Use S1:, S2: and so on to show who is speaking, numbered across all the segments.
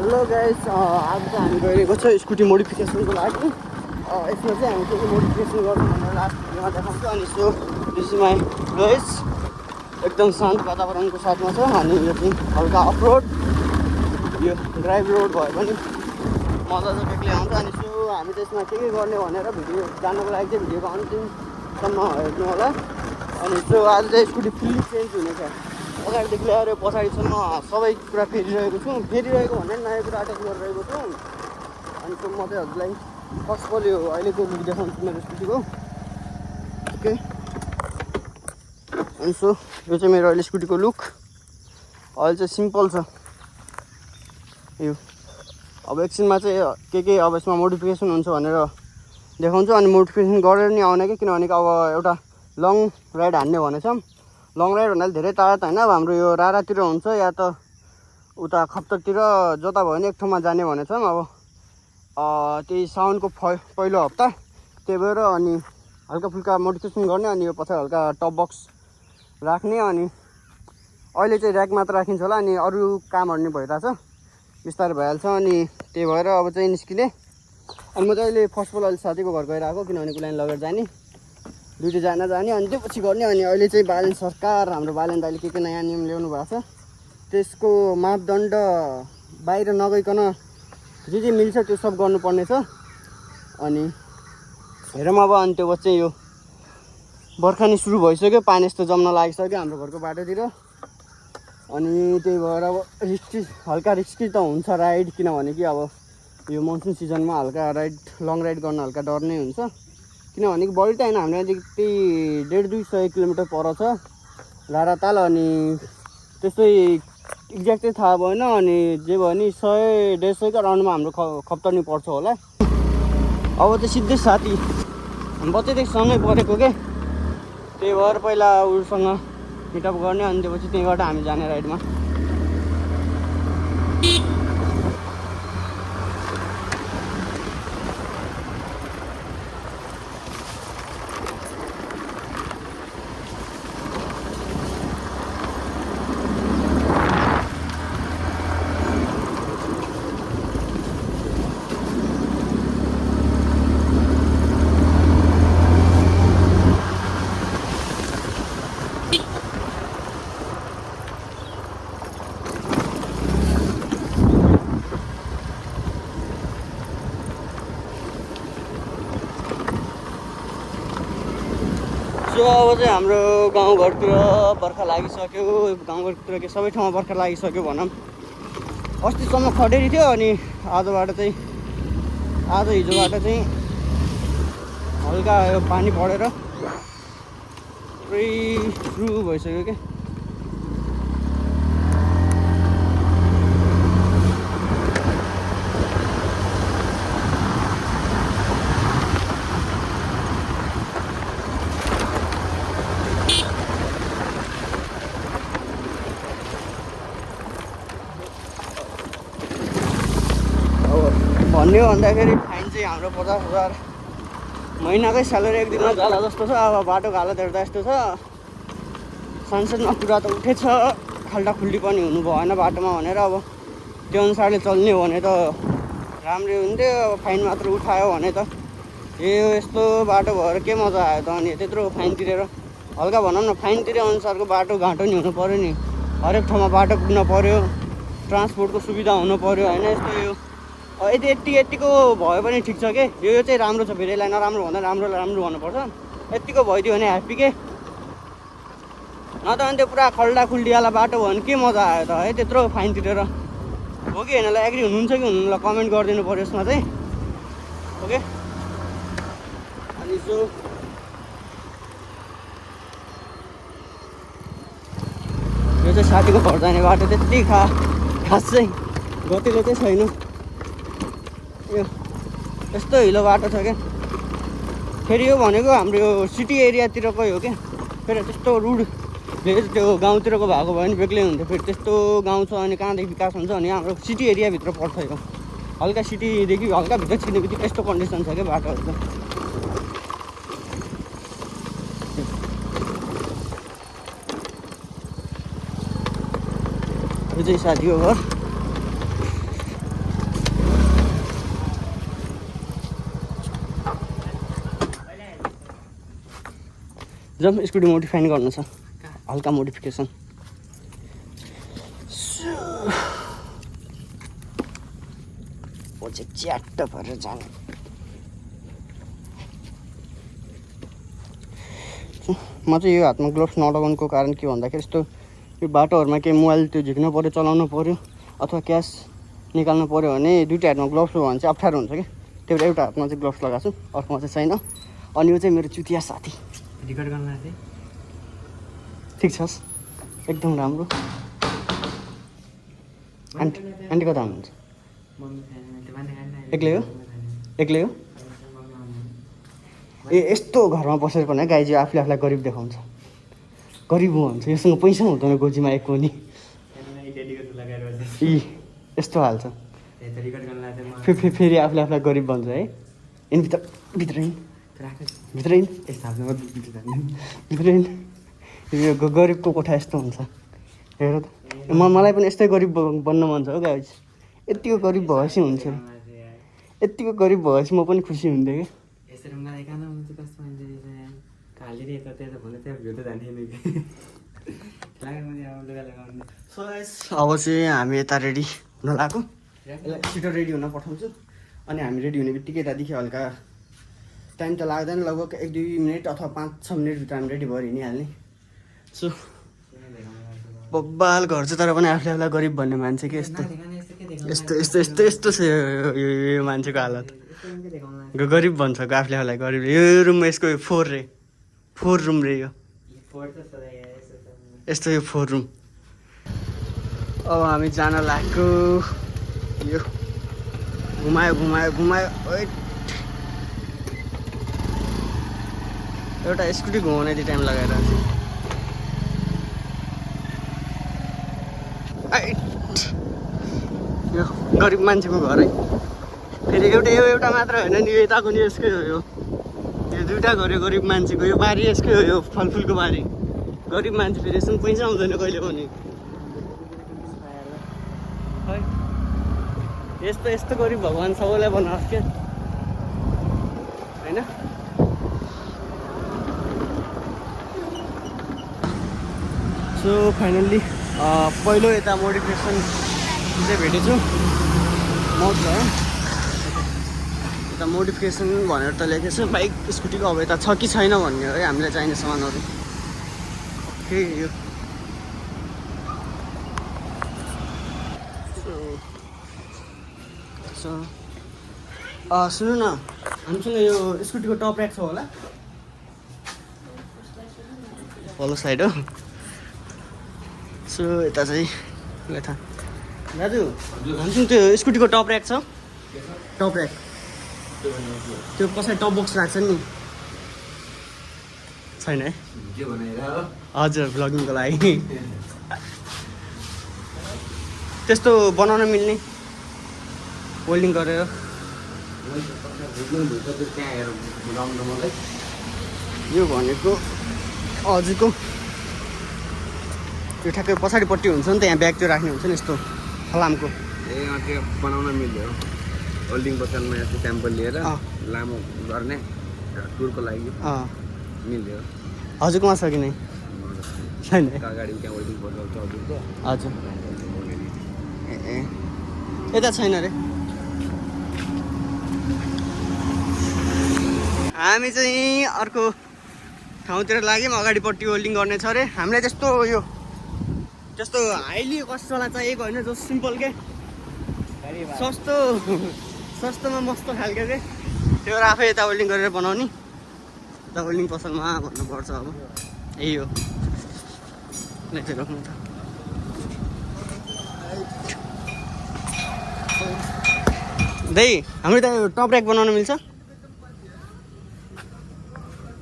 S1: Hello guys, आज चाहिँ हामी गइरहेको छ स्कुटी मोडिफिकेसनको लागि। यसमा चाहिँ हामी के मोडिफिकेसन गर्छौँ भनेर लास्ट भिडियोमा देखाउँछु। अनि so this is my place, एकदम शान्त वातावरणको साथमा छ। अनि यो चाहिँ हल्का अफरोड, यो ड्राइभ रोड भए पनि मजा चाहिँ बेग्लै आउँछ। अनि सो हामी त्यसमा के गर्ने भनेर भिडियो जानको लागि चाहिँ भिडियोको अन्तिमसम्म हेर्नु होला। अनि सो आज चाहिँ स्कुटी फुल्ली चेन्ज हुनेछ, अगाडिदेखि ल्याएर पछाडिसम्म सबै कुरा फेरिरहेको छु। फेरिरहेको भने नयाँ कुरा अट्याच गरिरहेको छु। अनि त्यो म चाहिँ हजुरलाई फर्स्ट अफ अल यो अहिलेको लुक देखाउँछु मेरो स्कुटीको। ओके, अनि सो यो चाहिँ मेरो अहिले स्कुटीको लुक। अहिले चाहिँ सिम्पल छ यो। अब एकछिनमा चाहिँ के अब यसमा मोडिफिकेसन हुन्छ भनेर देखाउँछु। अनि मोडिफिकेसन गरेर नि आउने कि, किनभने अब एउटा लङ राइड हान्ने भनेछौँ। लङ राइड भन्नाले धेरै टाढा त होइन, अब हाम्रो यो रारातिर हुन्छ या त उता खप्तरतिर जता भयो भने एक ठाउँमा जाने भनेछौँ। अब त्यही साउनको पहिलो हप्ता, त्यही भएर अनि हल्का फुल्का मोडिफिकेसन गर्ने। अनि यो पछाडि हल्का टप बक्स राख्ने। अनि अहिले चाहिँ ऱ्याक मात्र राखिन्छ होला, अनि अरू कामहरू नि भइरहेछ, बिस्तारै भइहाल्छ। अनि त्यही भएर अब चाहिँ निस्किने। अनि म चाहिँ अहिले फर्स्ट अफ अल अहिले साथीको घर गइरहेको, किनभने कुलाइन लगेर जाने, दुईजना जाने अनि त्यो पछि गर्ने। अनि अहिले चाहिँ बालेन सरकार, हाम्रो बालेन दाइले के नयाँ नियम ल्याउनु भएको छ, त्यसको मापदण्ड बाहिर नगइकन जे मिल्छ त्यो सब गर्नुपर्ने छ। अनि हेरौँ अब। अनि त्यो चाहिँ यो बर्खा नि सुरु भइसक्यो, पानी यस्तो जम्न लागिसक्यो हाम्रो घरको बाटोतिर। अनि त्यही भएर अब हल्का रिस्की त हुन्छ राइड, किनभने कि अब यो मनसुन सिजनमा हल्का राइड, लङ राइड गर्न हल्का डर नै हुन्छ। किनभने कि बढी त होइन, हाम्रो यहाँदेखि 150-200 किलोमिटर पर छ राराताल। अनि त्यस्तै एक्ज्याक्ट चाहिँ थाहा भएन। अनि जे भयो नि 100-150 राउन्डमा हाम्रो खप्तर नि पर्छ होला। अब चाहिँ सिधै साथी बच्चैदेखि सँगै परेको के, त्यही भएर पहिला उसँग मिटअप गर्ने। अनि त्यसपछि त्यहीँबाट हामी जाने राइडमा। सो अब चाहिँ हाम्रो गाउँघरतिर बर्खा लागिसक्यो, गाउँघरतिर के सबै ठाउँमा बर्खा लागिसक्यो भनौँ। अस्तिसम्म खडेरी थियो, अनि आज हिजोबाट चाहिँ हल्का यो पानी परेर पुरै सुरु भइसक्यो क्या। भन्ने हो भन्दाखेरि फाइन चाहिँ हाम्रो 50,000 महिनाकै स्यालेरी एक दिनमा जाला जस्तो छ। अब बाटोको हालत हेर्दा यस्तो छ, सांसदमा कुरा त उठेछ, खाल्डाखुल्डी पनि हुनु भएन बाटोमा भनेर। अब त्यो अनुसारले चल्ने हो भने त राम्रै हुन्थ्यो। अब फाइन मात्र उठायो भने त यस्तो बाटो भएर के मजा आयो त। अनि त्यत्रो फाइन तिरेर हल्का भनौँ न, फाइन तिरे अनुसारको बाटो घाटो नि हुनु पऱ्यो नि, हरेक ठाउँमा बाटो पुग्न पऱ्यो, ट्रान्सपोर्टको सुविधा हुनु पऱ्यो होइन। यस्तो यो यतिको भयो भने ठिक छ के, यो चाहिँ राम्रो छ। फेरि यसलाई नराम्रो भन्दा राम्रो भन्नुपर्छ। यतिको भइदियो भने ह्याप्पी के, नत्र भने त्यो पुरा खल्डाखुल्डीवाला बाटो भयो भने के मजा आयो त है, त्यत्रो फाइन तिरेर। हो कि होइन? ल एग्री हुनुहुन्छ कि हुनुहुन्न, कमेन्ट गरिदिनु पऱ्यो यसमा चाहिँ। ओके, अनि सो यो चाहिँ साथीको घर जाने बाटो। त्यति खास चाहिँ गतिलो चाहिँ छैन, यो यस्तो हिलो बाटो छ क्या। फेरि यो भनेको हाम्रो यो सिटी एरियातिरकै हो क्या। फेरि त्यस्तो रुड त्यो गाउँतिरको भएको भयो भने बेग्लै हुन्थ्यो। फेरि त्यस्तो गाउँ छ अनि कहाँदेखि विकास हुन्छ भने हाम्रो सिटी एरियाभित्र पर्छ यो। हल्का सिटीदेखि हल्का भित्र छिर्ने बित्तिकै यस्तो कन्डिसन छ क्या बाटोहरू त। यो चाहिँ साथीको घर। जब स्कुटी मोडिफाई गर्नु छ हल्का मोडिफिकेसन पछि च्याट्ट भएर जाने म चाहिँ यो हातमा ग्लोभ्स नलगाउनुको कारण के भन्दाखेरि यस्तो यो बाटोहरूमा केही मोबाइल त्यो झिक्नु पऱ्यो चलाउनु पऱ्यो अथवा क्यास निकाल्नु पऱ्यो भने दुईवटा हातमा ग्लोभ्स हो भने चाहिँ अप्ठ्यारो हुन्छ कि त्यही भएर एउटा हातमा चाहिँ ग्लोभ्स लगाएको छु अर्कोमा चाहिँ छैन अनि यो चाहिँ मेरो चुतिया साथी
S2: रिकर्ड गर्न चाहिँ
S1: ठिक छस् एकदम राम्रो आन्टी आन्टी कता हुनुहुन्छ एक्लै हो एक्लै हो ए यस्तो घरमा बसेर पनि गाईजी आफूले आफूलाई गरिब देखाउँछ गरिब भन्छ योसँग पैसा हुँदैन गोजीमा एक पनि यी यस्तो हाल्छ फेरि आफूले आफूलाई गरिब भन्छ है यिनी भित्र यो गरिबको कोठा यस्तो हुन्छ हेर त मलाई पनि यस्तै गरिब बन्न मन छ हो गाइज यतिको गरिब भएपछि हुन्छ यतिको गरिब भएपछि म पनि खुसी हुन्थेँ कि अब चाहिँ हामी यता रेडी हुन लाग्यो छिटो रेडी हुन पठाउँछु अनि हामी रेडी हुने बित्तिकै यतादेखि हल्का टाइम त लाग्दैन लगभग 1-2 मिनट अथवा 5-6 मिनटभित्र हामी रेडी भएर हिँडिहाल्ने सो बब्बाल घर चाहिँ तर पनि आफूले आफूलाई गरिब भन्ने मान्छे कि यस्तो यस्तो यस्तो यस्तो यस्तो छ यो मान्छेको हालत गरिब भन्छ आफूले आफूलाई गरिब यो रुम यसको 4 रुम रे यो यस्तो यो 4 रुम अब हामी जान लाग्यो यो घुमायो एउटा स्कुटी घुमाउने यति टाइम लगाएर यो गरिब मान्छेको घर है फेरि एउटा मात्र होइन नि यताको नि यसकै हो यो दुइटा घर गरिब मान्छेको यो बारी यसकै हो यो फलफुलको बारी गरिब मान्छे फेरि यसमा पैसा आउँदैन कहिले पनि यस्तो गरिब भगवान् सबैलाई बनाओस् क्या होइन सो फाइनल्ली पहिलो यता मोडिफिकेसन चाहिँ भेटेछु मौत भयो यता मोडिफिकेसन भनेर त लेखेको छु बाइक स्कुटीको अब यता छ कि छैन भन्ने है हामीलाई चाहिने सामानहरू के यो सुन्नु न हामीसँग यो स्कुटीको टप ऱ्याक छ होला पल्लो साइड हो सो यता चाहिँ यता दाजु हामीसँग त्यो स्कुटीको टप ऱ्याक छ टप ऱ्याक त्यो पछाडि टप बक्स राख्छ नि छैन है हजुर भ्लगिङको लागि त्यस्तो बनाउन मिल्ने होल्डिङ गरेर यो भनेको हजुरको त्यो ठ्याक्कै पछाडिपट्टि हुन्छ नि त यहाँ ब्याग त्यो राख्ने हुन्छ नि यस्तो फलामको
S2: त्यो बनाउन मिल्यो होल्डिङ बक्समा यस्तो स्याम्पल लिएर लामो गर्ने टुरको लागि मिल्यो
S1: हजुरकोमा छ कि नै छैन
S2: अगाडि त्यहाँ होल्डिङ बक्स हजुरको
S1: हजुर ए यता छैन रे हामी चाहिँ अर्को ठाउँतिर लाग्यौँ अगाडिपट्टि होल्डिङ गर्ने छ अरे हामीलाई त्यस्तो हाइली कस्टवाला चाहिएको होइन जो सिम्पल के सस्तोमा मस्त खालको के त्यो आफै यता होल्डिङ गरेर बनाउने यता होल्डिङ पसलमा भन्नुपर्छ अब यही हो लेखेर राख्नु त दाइ हाम्रो त टप ऱ्याक बनाउन मिल्छ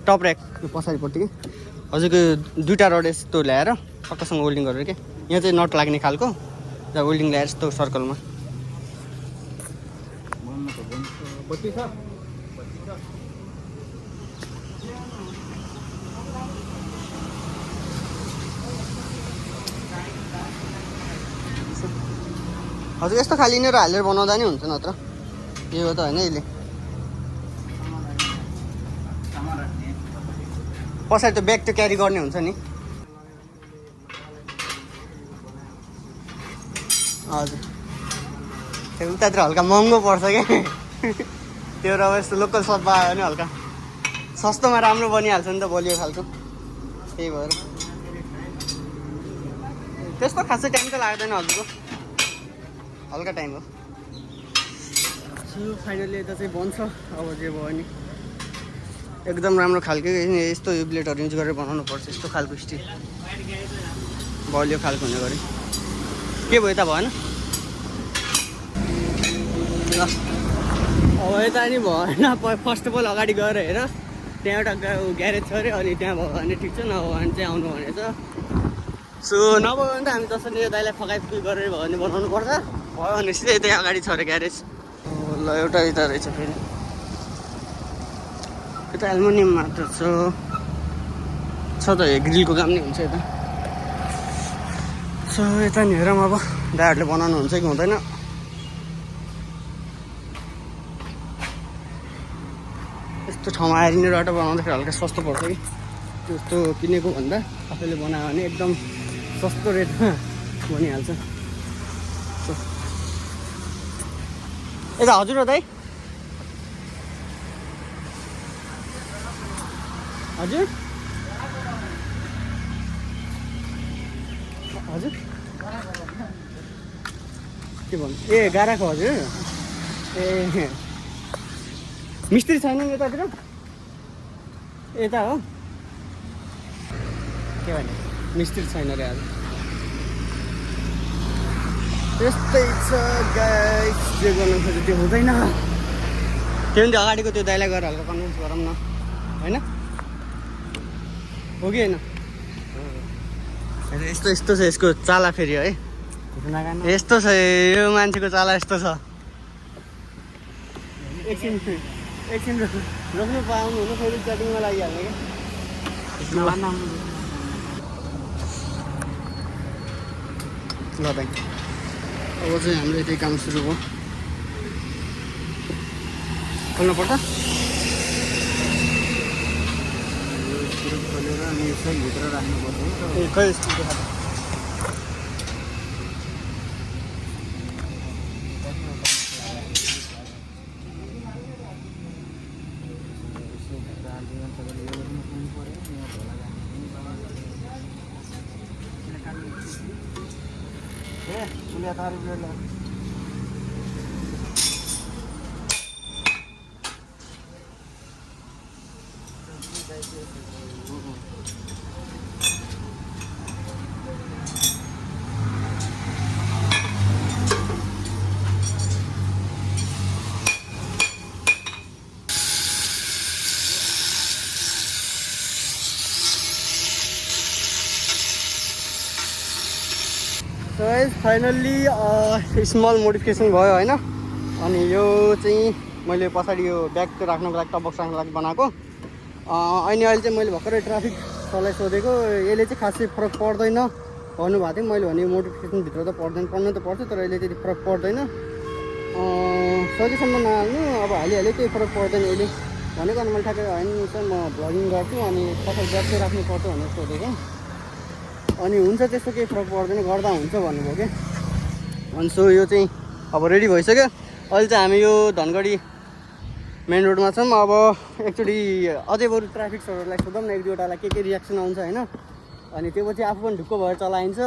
S1: टप ऱ्याक पछाडिपट्टि हजुरको दुईवटा रड यस्तो ल्याएर पक्कासँग होल्डिङ गरेर के यहाँ चाहिँ नट लाग्ने खालको त्यहाँ होल्डिङ ल्याएर यस्तो सर्कलमा हजुर यस्तो खाली यिनीहरू हालेर बनाउँदा नि हुन्छ नत्र यो हो त होइन यसले पछाडि त्यो ब्याग त्यो क्यारी गर्ने हुन्छ नि हजुर त्यो उतातिर हल्का महँगो पर्छ क्या त्यो र यस्तो लोकल सब्बा आयो भने हल्का सस्तोमा राम्रो बनिहाल्छ नि त बलियो खालको त्यही भएर त्यस्तो खासै टाइम त लाग्दैन हजुरको हल्का टाइम हो फाइनली यता चाहिँ बन्छ अब जे भयो नि एकदम राम्रो खालको यस्तो यो ब्लेडहरू युज गरेर बनाउनु पर्छ यस्तो खालको स्टिल बलियो खालको हुने गरी के भयो यता भएन ल अब यता नि भएन फर्स्ट अफ अल अगाडि गएर हेर त्यहाँ एउटा ग्यारेज छ अरे अनि त्यहाँ भयो भने ठिक छ नभयो भने चाहिँ आउनु भनेछ सो नभयो भने त हामी जसरी यो दाइलाई फकाइफुकी गरेर भयो भने बनाउनु पर्छ भयो भने सिधै त्यहाँ अगाडि छ अरे ग्यारेज ल एउटा यता रहेछ फेरि यता एल्युमिनियम मात्र छ त यो ग्रिलको काम नै हुन्छ यता सो यता नि हेरौँ अब दाइहरूले बनाउनु हुन्छ कि हुँदैन यस्तो ठाउँमा आइरिने रटा बनाउँदाखेरि हल्का सस्तो पर्छ कि त्यस्तो किनेको भन्दा आफैले बनायो भने एकदम सस्तो रेटमा बनिहाल्छ यता हजुर हो दाइ हजुर हजुर के भन्नु ए गाराको हजुर ए मिस्त्री छैन नि यतातिर यता हो के भने मिस्त्री छैन अरे आज त्यस्तै छ गाइस जे गर्नु खोज्यो त्यो हुँदैन त्यो पनि अगाडिको त्यो दाइलाई गएर हल्का कन्भिन्स गरौँ न होइन हो कि होइन यस्तो यस्तो छ यसको चाला फेरि है यस्तो छ यो मान्छेको चाला यस्तो छ एकछिन रोक्नु पाउनु हुनु फेरि चटिङमा लागिहाल्ने क्या ल भाइ अब चाहिँ हाम्रो यतै काम सुरु भयो खोल्नु पर्छ खोलेर अनि भित्र राख्नुपर्छ खै सो फाइनल्ली स्मल मोडिफिकेसन भयो होइन अनि यो चाहिँ मैले पछाडि यो ब्याग राख्नको लागि टबक्स राख्नको लागि बनाएको अनि अहिले चाहिँ मैले भर्खरै ट्राफिक सरलाई सोधेको यसले चाहिँ खासै फरक पर्दैन भन्नुभएको थियो मैले भने मोडिफिकेसनभित्र त पर्दैन पर्नु त पर्छ तर यसले त्यति फरक पर्दैन सकेसम्म नहाल्नु अब हालिहाल्यो केही फरक पर्दैन यसले भनेको अनि मैले ठ्याक्कै होइन सर म भ्लगिङ गर्छु अनि पछाडि ब्याग चाहिँ राख्नुपर्छ भनेर सोधेको अनि हुन्छ त्यस्तो केही फरक पर्दैन गर्दा हुन्छ भन्नुभयो क्या अनि सो यो चाहिँ अब रेडी भइसक्यो अहिले चाहिँ हामी यो धनगढी मेन रोडमा छौँ अब एकचोटि अझै बरु ट्राफिक सरहरूलाई सोधौँ न एक दुईवटालाई के रियाक्सन आउँछ होइन अनि त्यो पछि आफू पनि ढुक्क भएर चलाइन्छ